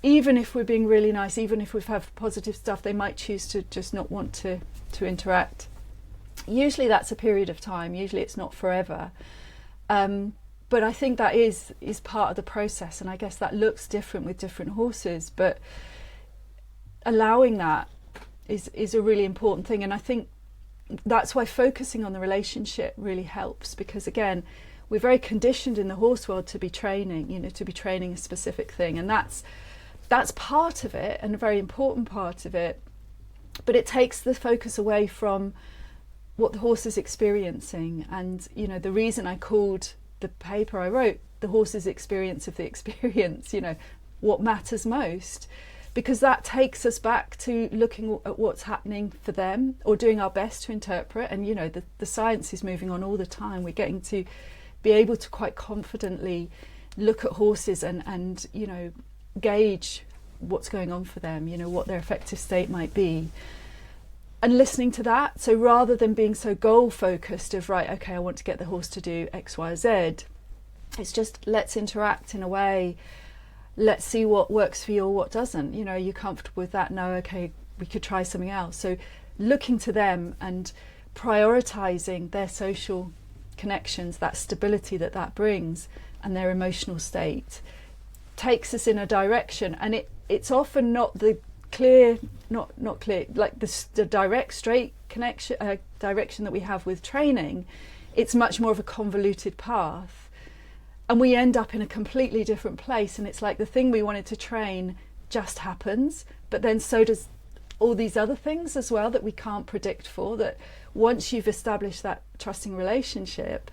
even if we're being really nice, even if we've had positive stuff, they might choose to just not want to interact. Usually that's a period of time, usually it's not forever. But I think that is part of the process, and I guess that looks different with different horses, but allowing that is a really important thing. And I think that's why focusing on the relationship really helps, because again, we're very conditioned in the horse world to be training, to be training a specific thing, and that's part of it and a very important part of it, but it takes the focus away from what the horse is experiencing. And the reason I called the paper I wrote the horse's experience of the experience, what matters most, because that takes us back to looking at what's happening for them, or doing our best to interpret. And the science is moving on all the time. We're getting to be able to quite confidently look at horses and gauge what's going on for them, what their affective state might be, and listening to that. So rather than being so goal focused of, right, okay, I want to get the horse to do X, Y, Z, it's just, let's interact in a way, let's see what works for you or what doesn't. Are you comfortable with that? No, okay, we could try something else. So looking to them and prioritizing their social connections, that stability that brings, and their emotional state, takes us in a direction. And it's often not the clear, not clear, like the direct, straight connection, direction that we have with training. It's much more of a convoluted path, and we end up in a completely different place. And it's like the thing we wanted to train just happens, but then so does all these other things as well that we can't predict for. That once you've established that trusting relationship,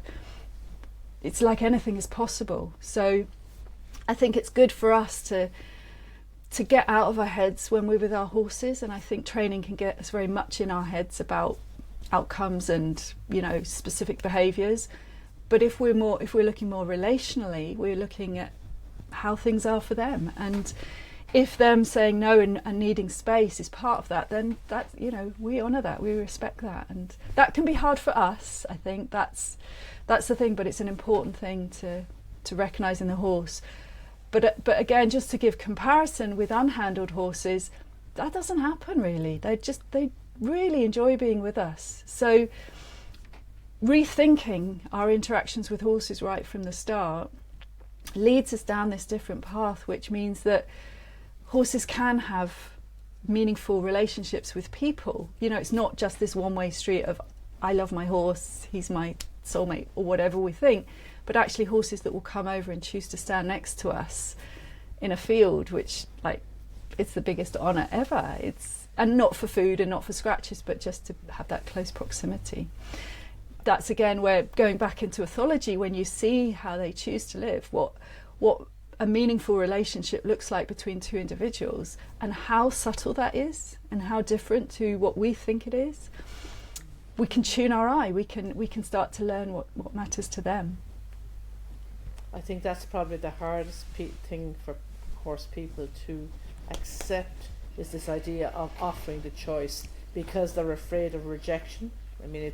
it's like anything is possible. So I think it's good for us to get out of our heads when we're with our horses, and I think training can get us very much in our heads about outcomes and specific behaviours. But if we're looking more relationally, we're looking at how things are for them, and if them saying no and needing space is part of that, then that we honour that, we respect that. And that can be hard for us. I think that's the thing, but it's an important thing to recognise in the horse. But again, just to give comparison with unhandled horses, that doesn't happen really. They really enjoy being with us. So rethinking our interactions with horses right from the start leads us down this different path, which means that horses can have meaningful relationships with people. It's not just this one-way street of, I love my horse, he's my soulmate, or whatever we think. But actually horses that will come over and choose to stand next to us in a field, which it's the biggest honour ever. And not for food and not for scratches, but just to have that close proximity. That's again where, going back into ethology, when you see how they choose to live, what a meaningful relationship looks like between two individuals, and how subtle that is, and how different to what we think it is, we can tune our eye. We can start to learn what matters to them. I think that's probably the hardest thing for horse people to accept, is this idea of offering the choice, because they're afraid of rejection. I mean,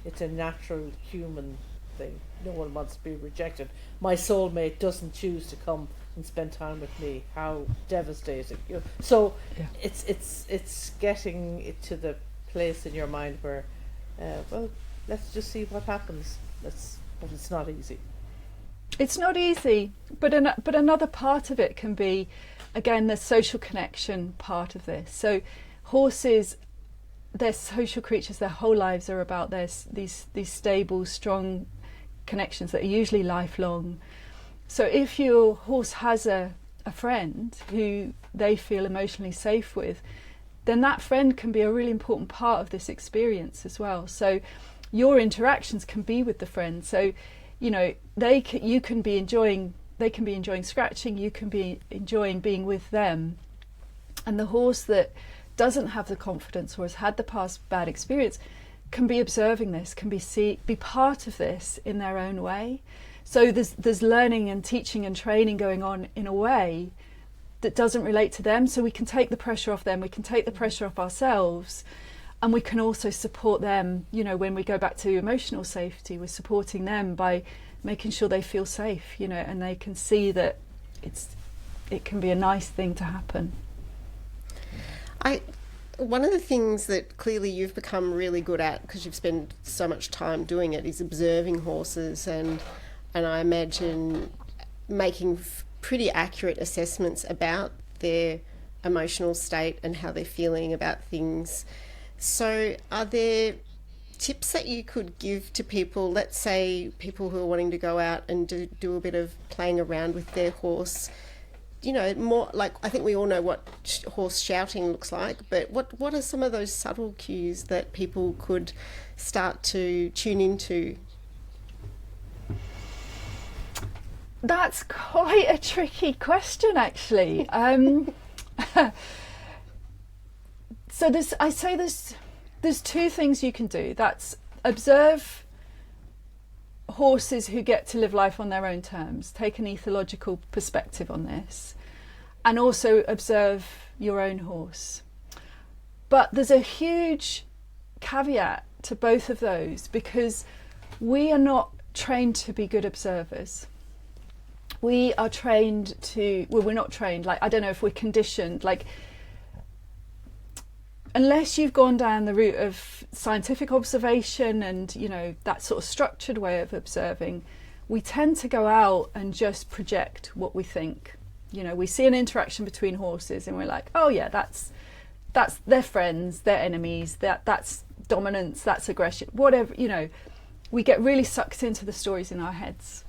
it's a natural human thing. No one wants to be rejected. My soulmate doesn't choose to come and spend time with me. How devastating! So yeah. It's getting it to the place in your mind where, well, let's just see what happens. But it's not easy. It's not easy, but another part of it can be, again, the social connection part of this. So horses, they're social creatures. Their whole lives are about these stable, strong connections that are usually lifelong. So if your horse has a friend who they feel emotionally safe with, then that friend can be a really important part of this experience as well. So your interactions can be with the friend. So they can be enjoying scratching, you can be enjoying being with them. And the horse that doesn't have the confidence or has had the past bad experience, can be observing this, can be part of this in their own way. So there's learning and teaching and training going on in a way that doesn't relate to them. So we can take the pressure off them, we can take the pressure off ourselves, and we can also support them. You know, when we go back to emotional safety, we're supporting them by making sure they feel safe, you know, and they can see that it can be a nice thing to happen. One of the things that clearly you've become really good at, because you've spent so much time doing it, is observing horses, and I imagine making pretty accurate assessments about their emotional state and how they're feeling about things. So are there tips that you could give to people, let's say people who are wanting to go out and do a bit of playing around with their horse? You know, more like, I think we all know what horse shouting looks like, but what are some of those subtle cues that people could start to tune into? That's quite a tricky question, actually. So there's two things you can do. That's observe horses who get to live life on their own terms, take an ethological perspective on this, and also observe your own horse. But there's a huge caveat to both of those, because we are not trained to be good observers. We are trained to, well, we're not trained, like, I don't know if we're conditioned, like, unless you've gone down the route of scientific observation and, you know, that sort of structured way of observing, we tend to go out and just project what we think. You know, we see an interaction between horses and we're like, oh yeah, that's they're friends, they're enemies, that's dominance, that's aggression, whatever, you know. We get really sucked into the stories in our heads.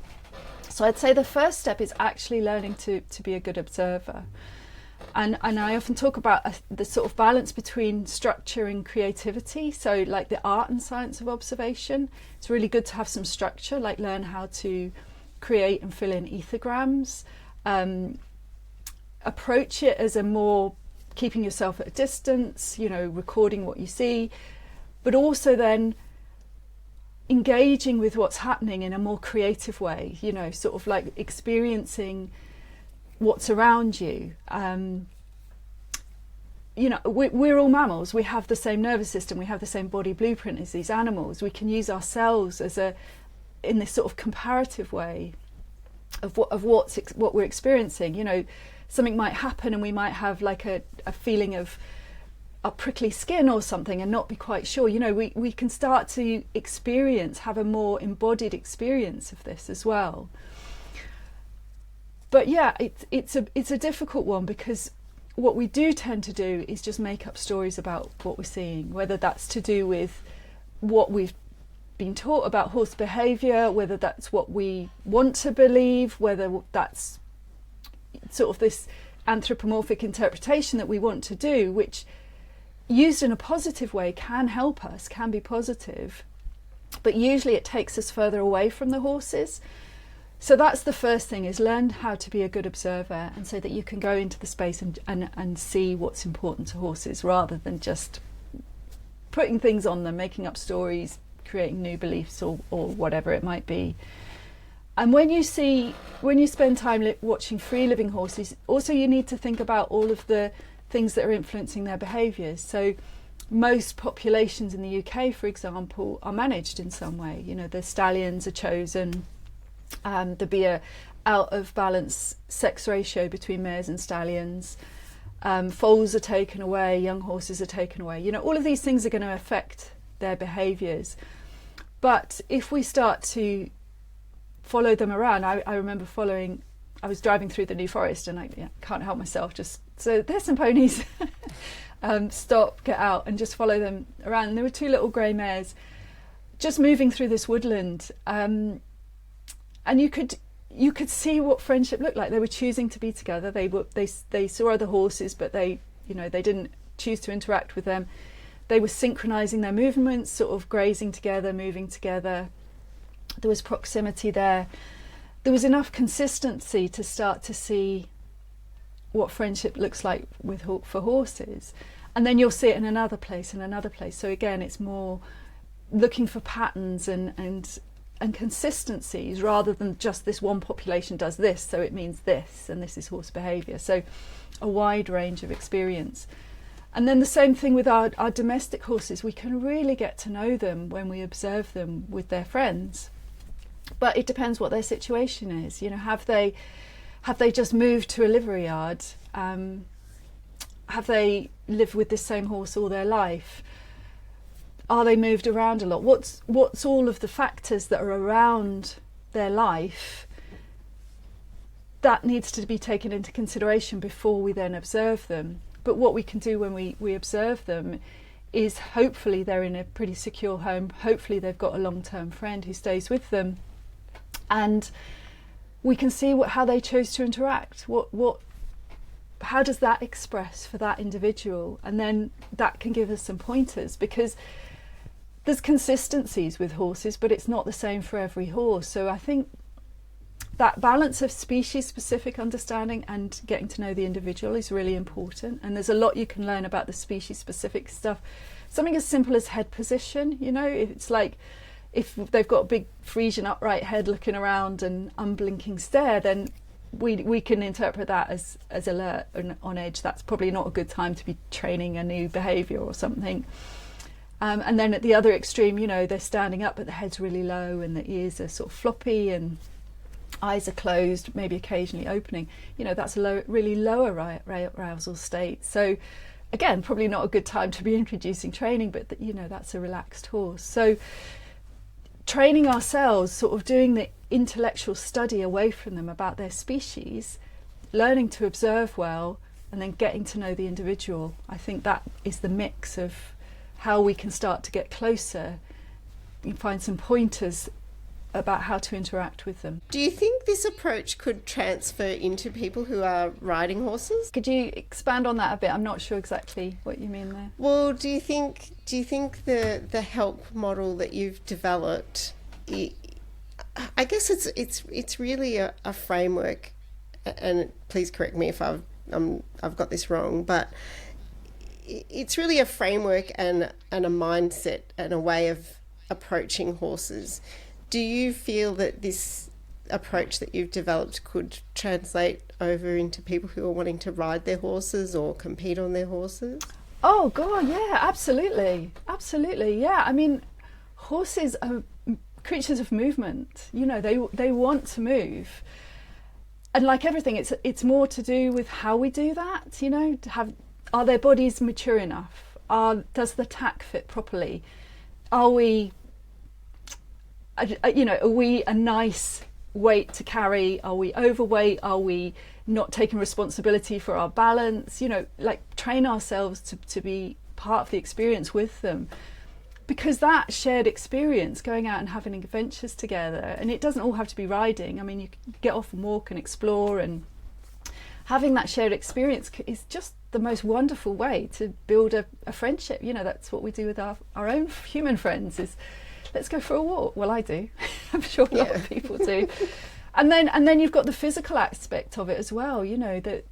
So I'd say the first step is actually learning to be a good observer. And I often talk about the sort of balance between structure and creativity. So like the art and science of observation, it's really good to have some structure, like learn how to create and fill in ethograms. Approach it as a more keeping yourself at a distance, you know, recording what you see, but also then engaging with what's happening in a more creative way, you know, sort of like experiencing what's around you. You know, we're all mammals. We have the same nervous system. We have the same body blueprint as these animals. We can use ourselves as in this sort of comparative way of what we're experiencing. You know, something might happen and we might have like a feeling of a prickly skin or something and not be quite sure. You know, we can start to have a more embodied experience of this as well. But yeah, it's a difficult one, because what we do tend to do is just make up stories about what we're seeing, whether that's to do with what we've been taught about horse behaviour, whether that's what we want to believe, whether that's sort of this anthropomorphic interpretation that we want to do, which used in a positive way can help us, can be positive, but usually it takes us further away from the horses. So that's the first thing, is learn how to be a good observer, and so that you can go into the space and see what's important to horses, rather than just putting things on them, making up stories, creating new beliefs or whatever it might be. And when you spend time watching free living horses, also you need to think about all of the things that are influencing their behaviours. So most populations in the UK, for example, are managed in some way. You know, the stallions are chosen. There'd be a out of balance sex ratio between mares and stallions. Foals are taken away, young horses are taken away. You know, all of these things are going to affect their behaviours. But if we start to follow them around, I remember I was driving through the New Forest and I can't help myself, so there's some ponies, stop, get out and just follow them around. And there were two little grey mares just moving through this woodland. And you could see what friendship looked like. They were choosing to be together. They saw other horses, but they didn't choose to interact with them. They were synchronizing their movements, sort of grazing together, moving together. There was proximity there. There was enough consistency to start to see what friendship looks like for horses. And then you'll see it in another place and another place. So again, it's more looking for patterns and consistencies rather than just this one population does this, so it means this, and this is horse behaviour. So a wide range of experience. And then the same thing with our domestic horses. We can really get to know them when we observe them with their friends. But it depends what their situation is. You know, have they just moved to a livery yard? Have they lived with this same horse all their life? Are they moved around a lot? What's all of the factors that are around their life that needs to be taken into consideration before we then observe them? But what we can do when we observe them is hopefully they're in a pretty secure home. Hopefully they've got a long-term friend who stays with them, and we can see how they chose to interact. How does that express for that individual? And then that can give us some pointers, because there's consistencies with horses, but it's not the same for every horse. So I think that balance of species-specific understanding and getting to know the individual is really important. And there's a lot you can learn about the species-specific stuff. Something as simple as head position, you know, it's like if they've got a big Frisian upright head looking around and unblinking stare, then we can interpret that as alert and on edge. That's probably not a good time to be training a new behaviour or something. And then at the other extreme, you know, they're standing up but the head's really low and the ears are sort of floppy and eyes are closed, maybe occasionally opening. You know, that's a really lower arousal state. So again, probably not a good time to be introducing training, but you know, that's a relaxed horse. So training ourselves, sort of doing the intellectual study away from them about their species, learning to observe well, and then getting to know the individual. I think that is the mix of how we can start to get closer and find some pointers about how to interact with them. Do you think this approach could transfer into people who are riding horses? Could you expand on that a bit? I'm not sure exactly what you mean there. Well, do you think the help model that you've developed, I guess it's really a framework, and please correct me if I've got this wrong, but it's really a framework and a mindset and a way of approaching horses. Do you feel that this approach that you've developed could translate over into people who are wanting to ride their horses or compete on their horses? Oh God, yeah, absolutely, yeah. I mean, horses are creatures of movement. You know, they want to move, and like everything, it's more to do with how we do that. You know, are their bodies mature enough? Does the tack fit properly? Are we a nice weight to carry? Are we overweight? Are we not taking responsibility for our balance? You know, like train ourselves to be part of the experience with them, because that shared experience, going out and having adventures together, and it doesn't all have to be riding. I mean, you can get off and walk and explore, and having that shared experience is just the most wonderful way to build a friendship. You know, that's what we do with our own human friends, is let's go for a walk. Well, I do. I'm sure a lot of people do. And then you've got the physical aspect of it as well. You know, that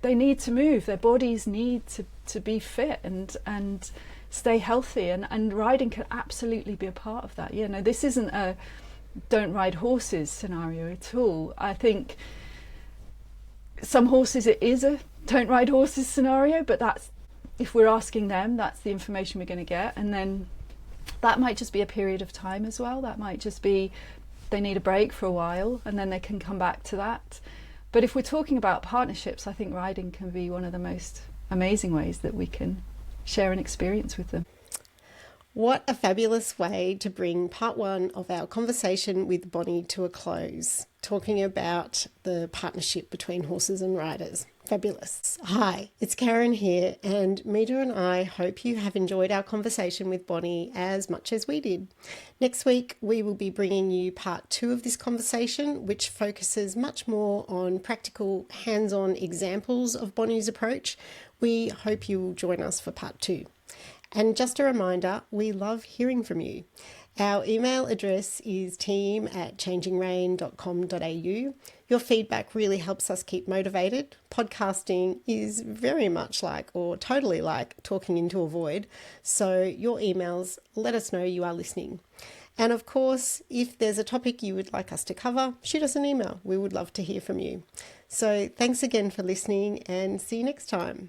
they need to move. Their bodies need to be fit and stay healthy. And riding can absolutely be a part of that. You know, this isn't a don't ride horses scenario at all. I think some horses it is a don't ride horses scenario, but that's, if we're asking them, that's the information we're going to get. And then that might just be a period of time as well. That might just be they need a break for a while and then they can come back to that. But if we're talking about partnerships, I think riding can be one of the most amazing ways that we can share an experience with them. What a fabulous way to bring part one of our conversation with Bonny to a close, talking about the partnership between horses and riders. Fabulous. Hi, it's Karen here, and Mita and I hope you have enjoyed our conversation with Bonny as much as we did. Next week, we will be bringing you part two of this conversation, which focuses much more on practical, hands-on examples of Bonny's approach. We hope you will join us for part two. And just a reminder, we love hearing from you. Our email address is team@changingrain.com.au. Your feedback really helps us keep motivated. Podcasting is very much like, or totally like, talking into a void. So your emails let us know you are listening. And of course, if there's a topic you would like us to cover, shoot us an email. We would love to hear from you. So thanks again for listening, and see you next time.